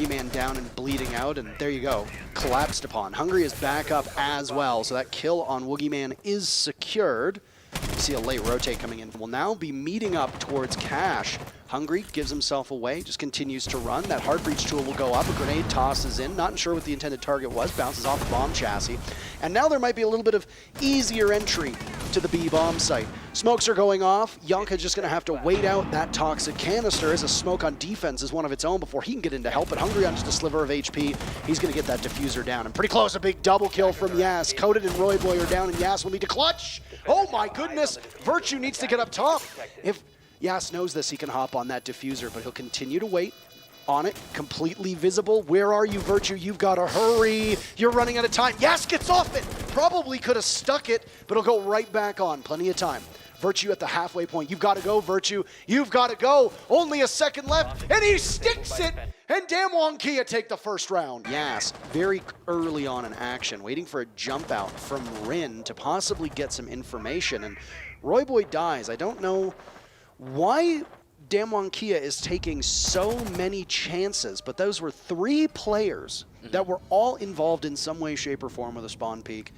Woogieman down and bleeding out, and there you go. Collapsed upon. Hungry is back up as well, so that kill on Woogieman is secured. You see a late rotate coming in. Will now be meeting up towards Cash. Hungry gives himself away, just continues to run. That hard breach tool will go up. A grenade tosses in. Not sure what the intended target was. Bounces off the bomb chassis. And now there might be a little bit of easier entry to the B bomb site. Smokes are going off. Yonka's just going to have to wait out that toxic canister as a smoke on defense is one of its own before he can get in to help. But Hungry on just a sliver of HP, he's going to get that diffuser down. And pretty close, a big double kill from Yas. Coated and Royboy are down, and Yas will need to clutch. Oh my goodness! Virtue needs to get up top. If Yas knows this, he can hop on that diffuser, but he'll continue to wait on it, completely visible. Where are you, Virtue? You've got to hurry. You're running out of time. Yas gets off it. Probably could have stuck it, but it'll go right back on. Plenty of time. Virtue at the halfway point. You've got to go, Virtue. You've got to go. Only a second left, and he sticks it, and Damwon Kia take the first round. Yas, very early on in action, waiting for a jump out from Rin to possibly get some information, and Royboy dies. I don't know why Damwon Kia is taking so many chances, but those were 3 players that were all involved in some way, shape, or form with a spawn peak.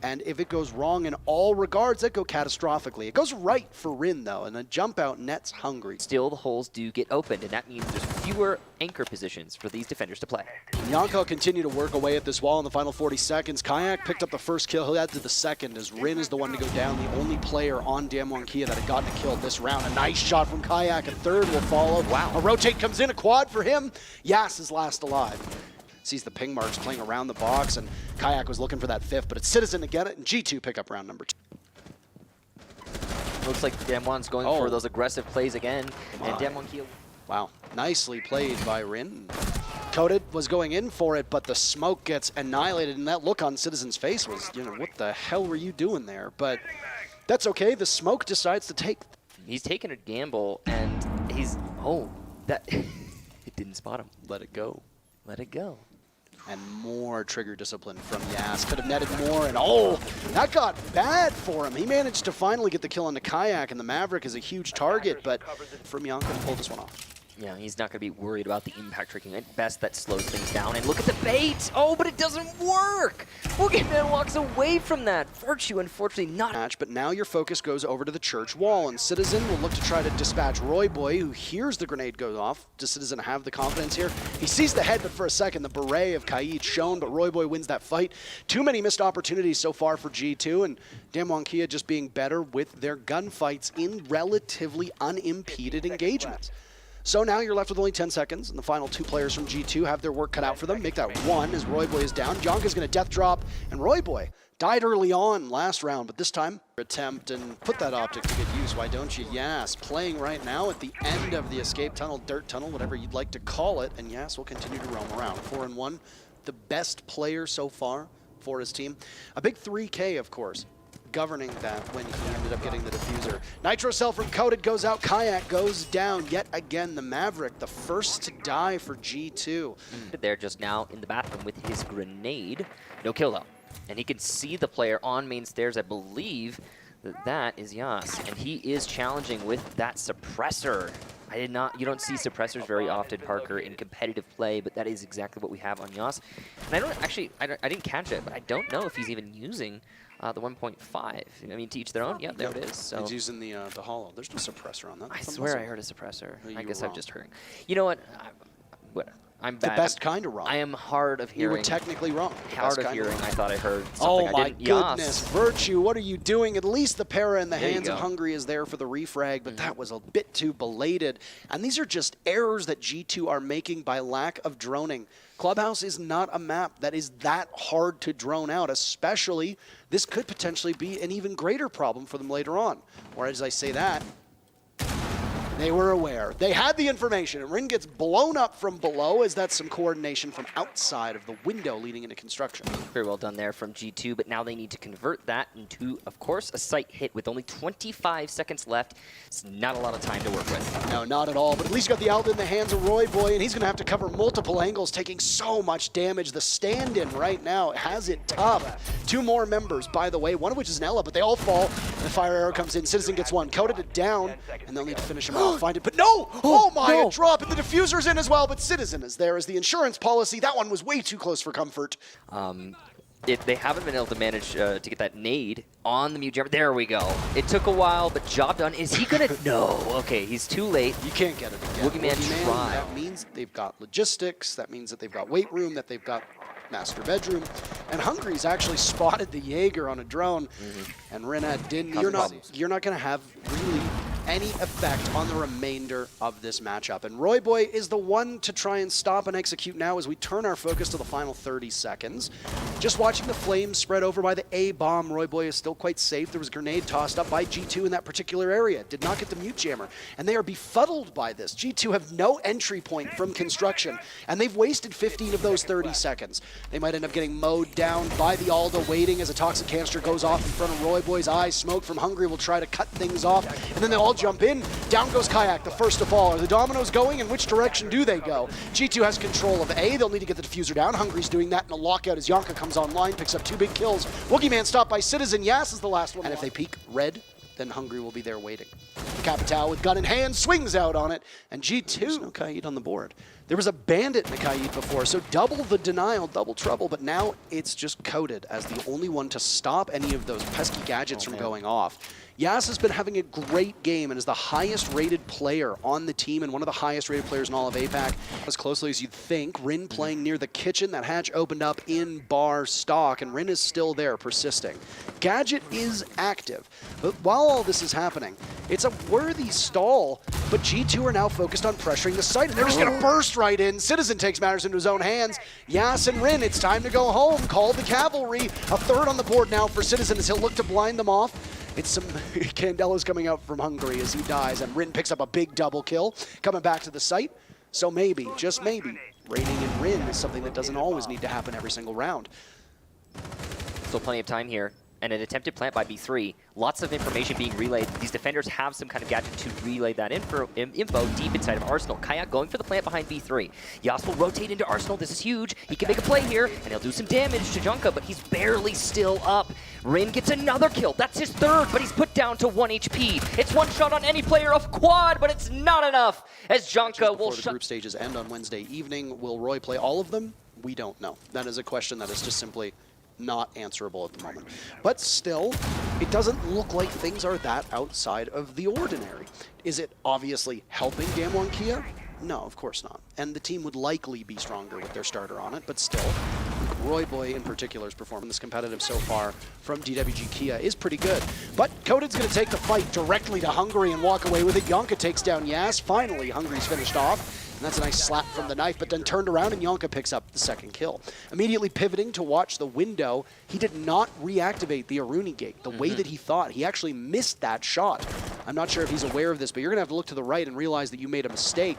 And if it goes wrong in all regards, that go catastrophically. It goes right for Rin, though, and a jump out nets Hungry. Still, the holes do get opened, and that means there's fewer anchor positions for these defenders to play. Yonka will continue to work away at this wall in the final 40 seconds. Kayak picked up the first kill. He'll add to the second as Rin is the one to go down, the only player on Damwon Kia that had gotten a kill this round. A nice shot from Kayak. A third will follow. Wow. A rotate comes in, a quad for him. Yas is last alive. Sees the ping marks playing around the box, and Kayak was looking for that 5th, but it's Citizen to get it, and G2 pick up round number 2. Looks like Damwon's going for those aggressive plays again, and Damwon Kia. Wow, nicely played by Rin. Coated was going in for it, but the smoke gets annihilated, and that look on Citizen's face was, you know, what the hell were you doing there? But that's okay, the smoke decides to take. He's taking a gamble, and he's, that, it didn't spot him. Let it go. Let it go. And more trigger discipline from Yas. Could have netted more, and that got bad for him. He managed to finally get the kill on the Kayak, and the Maverick is a huge target, but from Yonka to pull this one off. Yeah, he's not going to be worried about the impact tricking. At best, that slows things down. And look at the bait! Oh, but it doesn't work! Woogieman walks away from that. Virtue, unfortunately, not. Match, but now your focus goes over to the church wall, and Citizen will look to try to dispatch Royboy, who hears the grenade go off. Does Citizen have the confidence here? He sees the head, but for a second, the beret of Kaid shown, but Royboy wins that fight. Too many missed opportunities so far for G2, and Damwon Kia just being better with their gunfights in relatively unimpeded engagements. So now you're left with only 10 seconds, and the final 2 players from G2 have their work cut out for them. Make that 1 as Royboy is down. Yonka's going to death drop, and Royboy died early on last round, but this time attempt and put that optic to good use. Why don't you? Yas playing right now at the end of the escape tunnel, dirt tunnel, whatever you'd like to call it, and Yas will continue to roam around. 4-1, the best player so far for his team. A big 3K, of course, governing that when he ended up getting the diffuser. Nitro cell from Coated goes out, Kayak goes down. Yet again, the Maverick, the first to die for G2. They're just now in the bathroom with his grenade. No kill though. And he can see the player on main stairs. I believe that is Yas. And he is challenging with that suppressor. You don't see suppressors very often, Parker, in competitive play, but that is exactly what we have on Yas. And I didn't catch it, but I don't know if he's even using the 1.5. I mean, to each their own. Yeah, there it is. So he's using the hollow. There's no suppressor on that. I swear I heard a suppressor. I guess I'm just hearing. You know what? I'm bad. The best kind of wrong. I am hard of hearing. You were technically wrong. Hard of hearing. I thought I heard something. Oh my goodness, Virtue, what are you doing? At least the para in the hands of Hungry is there for the refrag, but that was a bit too belated. And these are just errors that G2 are making by lack of droning. Clubhouse is not a map that is that hard to drone out, especially this could potentially be an even greater problem for them later on. Or as I say that, they were aware. They had the information, and Rin gets blown up from below as that's some coordination from outside of the window leading into construction. Very well done there from G2, but now they need to convert that into, of course, a site hit with only 25 seconds left. It's not a lot of time to work with. No, not at all, but at least got the ult in the hands of Royboy, and he's going to have to cover multiple angles, taking so much damage. The stand-in right now has it tough. 2 more members, by the way, one of which is Nella, but they all fall. The fire arrow comes in. Citizen gets one. Coated it down, and they'll need to finish him off. cannot find it, but no! Oh my, no. a drop, and the diffuser's in as well, but Citizen is there as the insurance policy. That one was way too close for comfort. They haven't been able to manage to get that nade on the mute jammer. There we go. It took a while, but job done. Is he gonna? No. Okay, he's too late. You can't get it again. Woogieman tried. That means they've got logistics. That means that they've got weight room. That they've got master bedroom. And Hungary's actually spotted the Jaeger on a drone, and Rena didn't. You're not gonna have really any effect on the remainder of this matchup. And Royboy is the one to try and stop and execute now as we turn our focus to the final 30 seconds. Just watching the flames spread over by the A-bomb, Royboy is still quite safe. There was a grenade tossed up by G2 in that particular area. Did not get the mute jammer. And they are befuddled by this. G2 have no entry point from construction, and they've wasted 15 of those 30 seconds. They might end up getting mowed down by the Aldo waiting as a toxic canister goes off in front of Royboy's eyes. Smoke from Hungary will try to cut things off, and then they'll all jump in. Down goes Kayak, the first to fall. Are the dominoes going? In which direction do they go? G2 has control of A. They'll need to get the diffuser down. Hungary's doing that in a lockout as Yonka comes online, picks up 2 big kills. Woogieman stopped by Citizen. Yas is the last one. And if they peek red, then Hungary will be there waiting. The Capital with gun in hand swings out on it, and G2, there's no Kaid on the board. There was a bandit in the Kaid before, so double the denial, double trouble, but now it's just coded as the only one to stop any of those pesky gadgets from going off. Yas has been having a great game and is the highest rated player on the team and one of the highest rated players in all of APAC. As closely as you'd think, Rin playing near the kitchen, that hatch opened up in bar stock, and Rin is still there persisting. Gadget is active, but while all this is happening, it's a worthy stall, but G2 are now focused on pressuring the site, and they're just gonna burst right in. Citizen takes matters into his own hands. Yas and Rin, it's time to go home. Call the cavalry. A third on the board now for Citizen as he'll look to blind them off. It's some Candelas coming out from Hungary as he dies, and Rin picks up a big double kill, coming back to the site. So maybe, just maybe, raiding in Rin is something that doesn't always need to happen every single round. Still plenty of time here. And an attempted plant by B3. Lots of information being relayed. These defenders have some kind of gadget to relay that info deep inside of Arsenal. Kayak going for the plant behind B3. Yas will rotate into Arsenal. This is huge. He can make a play here, and he'll do some damage to Junka, but he's barely still up. Rin gets another kill. That's his third, but he's put down to 1 HP. It's one shot on any player of quad, but it's not enough, as Junka will shut. The group stages end on Wednesday evening. Will Roy play all of them? We don't know. That is a question that is just simply not answerable at the moment. But still, it doesn't look like things are that outside of the ordinary. Is it obviously helping Damwon Kia? No, of course not. And the team would likely be stronger with their starter on it, but still, Royboy in particular's performance competitive so far from DWG Kia is pretty good. But Coded's going to take the fight directly to Hungary and walk away with it. Yonka takes down Yas. Finally, Hungary's finished off. And that's a nice slap from the knife, but then turned around and Yonka picks up the second kill. Immediately pivoting to watch the window, he did not reactivate the Aruni gate the way that he thought. He actually missed that shot. I'm not sure if he's aware of this, but you're going to have to look to the right and realize that you made a mistake.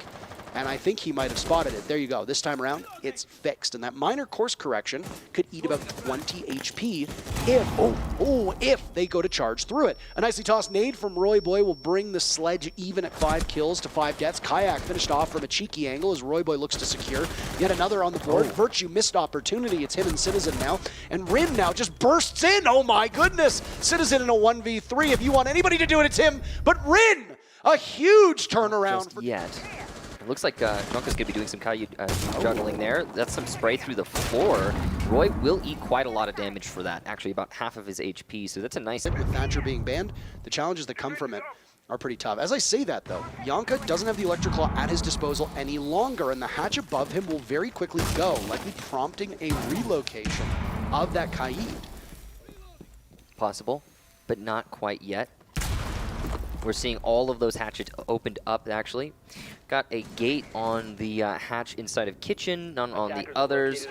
And I think he might have spotted it. There you go. This time around, it's fixed. And that minor course correction could eat about 20 HP if they go to charge through it. A nicely tossed nade from Royboy will bring the sledge even at 5 kills to 5 deaths. Kayak finished off from a cheeky angle as Royboy looks to secure. Yet another on the board. Virtue missed opportunity. It's him and Citizen now. And Rin now just bursts in. Oh my goodness. Citizen in a 1v3. If you want anybody to do it, it's him. But Rin, a huge turnaround. Just yet. Looks like Junka's going to be doing some juggling there. That's some spray through the floor. Roy will eat quite a lot of damage for that, actually about half of his HP, so that's a nice... With Thatcher being banned, the challenges that come from it are pretty tough. As I say that, though, Yonka doesn't have the Electric Claw at his disposal any longer, and the hatch above him will very quickly go, likely prompting a relocation of that Kaid. Possible, but not quite yet. We're seeing all of those hatches opened up, actually. Got a gate on the hatch inside of kitchen, none on the others.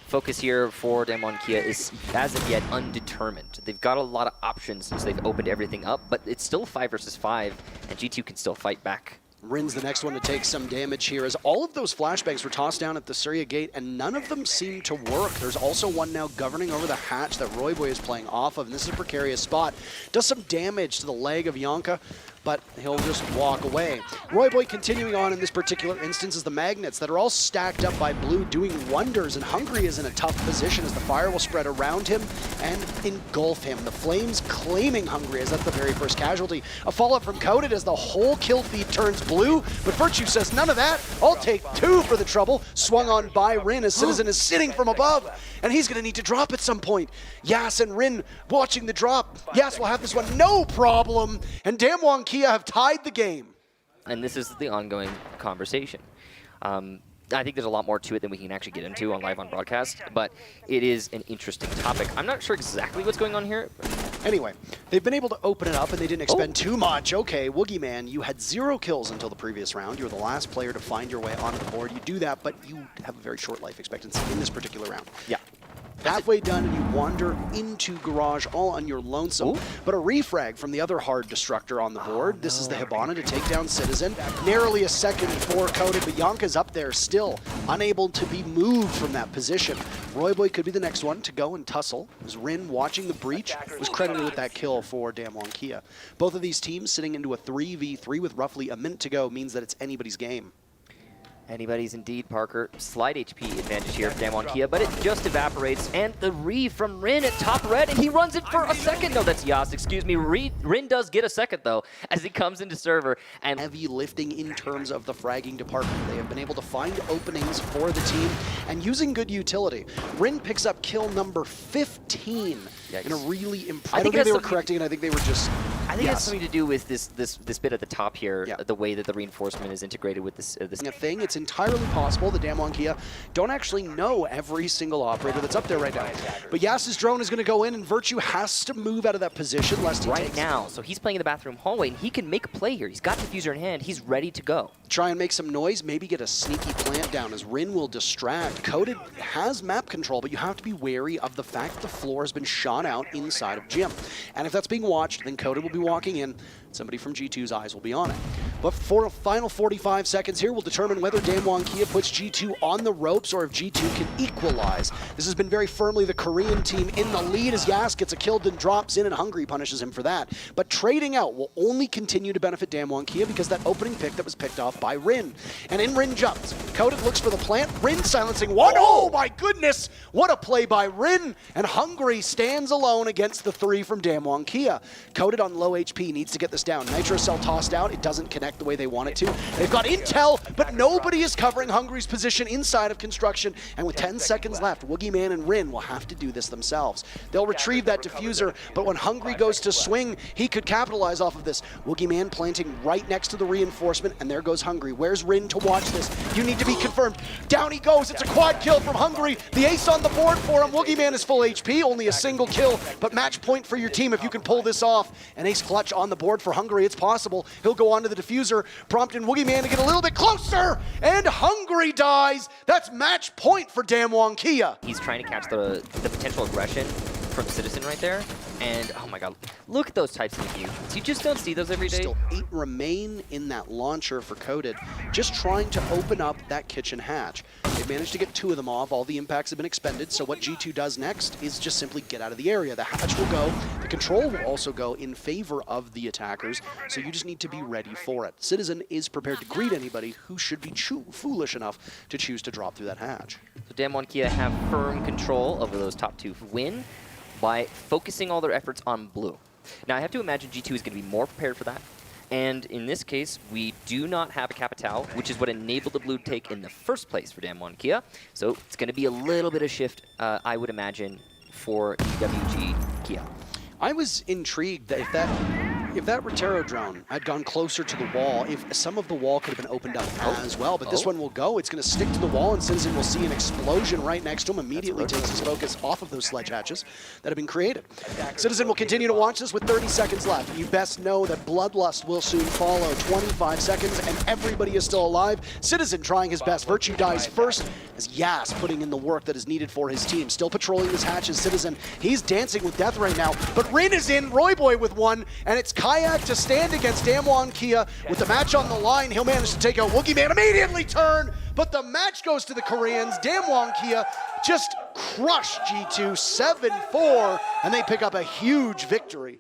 Focus here for Damwon Kia is, as of yet, undetermined. They've got a lot of options since they've opened everything up, but it's still 5 versus 5, and G2 can still fight back. Rin's the next one to take some damage here, as all of those flashbangs were tossed down at the Surya gate, and none of them seem to work. There's also one now governing over the hatch that Royboy is playing off of, and this is a precarious spot. Does some damage to the leg of Yonka, but he'll just walk away. Royboy continuing on in this particular instance as the magnets that are all stacked up by blue doing wonders, and Hungary is in a tough position as the fire will spread around him and engulf him. The flames claiming Hungry as that's the very first casualty. A follow-up from Coded as the whole kill feed turns blue, but Virtue says none of that. I'll take 2 for the trouble. Swung on by Rin as Citizen is sitting from above, and he's gonna need to drop at some point. Yas and Rin watching the drop. Yas will have this one, no problem, and Damwon Kia have tied the game. And this is the ongoing conversation. I think there's a lot more to it than we can actually get into on live on broadcast, but it is an interesting topic. I'm not sure exactly what's going on here. Anyway, they've been able to open it up and they didn't expend too much. Okay, Woogieman, you had 0 kills until the previous round. You were the last player to find your way onto the board. You do that, but you have a very short life expectancy in this particular round. Yeah. Halfway done and you wander into Garage all on your lonesome. Ooh. But a refrag from the other hard destructor on the board. This is the Hibana to take down Citizen. Narrowly a second for Coded, but Yonka's up there still, unable to be moved from that position. Royboy could be the next one to go and tussle, as Rin, watching the breach, was credited with that kill for Damwon Kia. Both of these teams sitting into a 3v3 with roughly a minute to go means that it's anybody's game. Anybody's indeed, Parker. Slight HP advantage here for Damwon Kia, but it just evaporates. And the re from Rin at top red, and he runs it for a second. No, that's Yas, excuse me. Rin does get a second, though, as he comes into server. And heavy lifting in terms of the fragging department. They have been able to find openings for the team and using good utility. Rin picks up kill number 15 in a really impressive... I don't think they were correcting it. I think they were just... I think it has something to do with this bit at the top here, Yeah. the way that the reinforcement is integrated with this thing. It's entirely possible the Damwon Kia don't actually know every single operator that's up there right now. But Yas's drone is going to go in, and Virtue has to move out of that position lest he right takes now. So he's playing in the bathroom hallway, and he can make a play here. He's got diffuser in hand. He's ready to go. Try and make some noise, maybe get a sneaky plant down as Rin will distract. Coded has map control, but you have to be wary of the fact that the floor has been shot out inside of Gym. And if that's being watched, then Coded will be walking in. Somebody from G2's eyes will be on it. But for a final 45 seconds here will determine whether Damwon Kia puts G2 on the ropes or if G2 can equalize. This has been very firmly the Korean team in the lead as Yas gets a kill, then drops in, and Hungry punishes him for that. But trading out will only continue to benefit Damwon Kia because that opening pick that was picked off by Rin. And in Rin jumps. Coded looks for the plant. Rin silencing one. Oh my goodness! What a play by Rin! And Hungry stands alone against the 3 from Damwon Kia. Coded on low HP needs to get this down. Nitro Cell tossed out. It doesn't connect the way they want it to. They've got intel, but nobody is covering Hungry's position inside of construction. And with 10 seconds left, Woogieman and Rin will have to do this themselves. They'll retrieve that diffuser, but when Hungry goes to swing, he could capitalize off of this. Woogieman planting right next to the reinforcement, and there goes Hungry. Where's Rin to watch this? You need to be confirmed. Down he goes. It's a quad kill from Hungry. The ace on the board for him. Woogieman is full HP, only a single kill, but match point for your team if you can pull this off. An ace clutch on the board for Hungry. It's possible. He'll go on to the diffuser, prompting Woogieman to get a little bit closer, and Hungry dies. That's match point for Damwon Kia. He's trying to catch the potential aggression from Citizen right there. And, oh my god, look at those types of mutations. You just don't see those every day. Still 8 remain in that launcher for Coded, just trying to open up that kitchen hatch. They've managed to get 2 of them off. All the impacts have been expended, so what G2 does next is just simply get out of the area. The hatch will go. The control will also go in favor of the attackers, so you just need to be ready for it. Citizen is prepared to greet anybody who should be foolish enough to choose to drop through that hatch. So Damwon Kia have firm control over those top 2 win by focusing all their efforts on blue. Now, I have to imagine G2 is going to be more prepared for that. And in this case, we do not have a Capital, which is what enabled the blue take in the first place for Damwon Kia. So it's going to be a little bit of shift, I would imagine, for EWG Kia. I was intrigued that if that Rotero drone had gone closer to the wall, if some of the wall could have been opened up as well, but this one will go. It's going to stick to the wall, and Citizen will see an explosion right next to him. Immediately takes his focus off of those sledge hatches that have been created. Citizen will continue to watch this with 30 seconds left. You best know that Bloodlust will soon follow. 25 seconds, and everybody is still alive. Citizen trying his best. Virtue dies first, as Yas putting in the work that is needed for his team. Still patrolling this hatch as Citizen. He's dancing with death right now, but Rin is in, Royboy with 1, and it's Kayak to stand against Damwon Kia. With the match on the line, he'll manage to take out Woogieman, immediately turn, but the match goes to the Koreans. Damwon Kia just crushed G2 7-4, and they pick up a huge victory.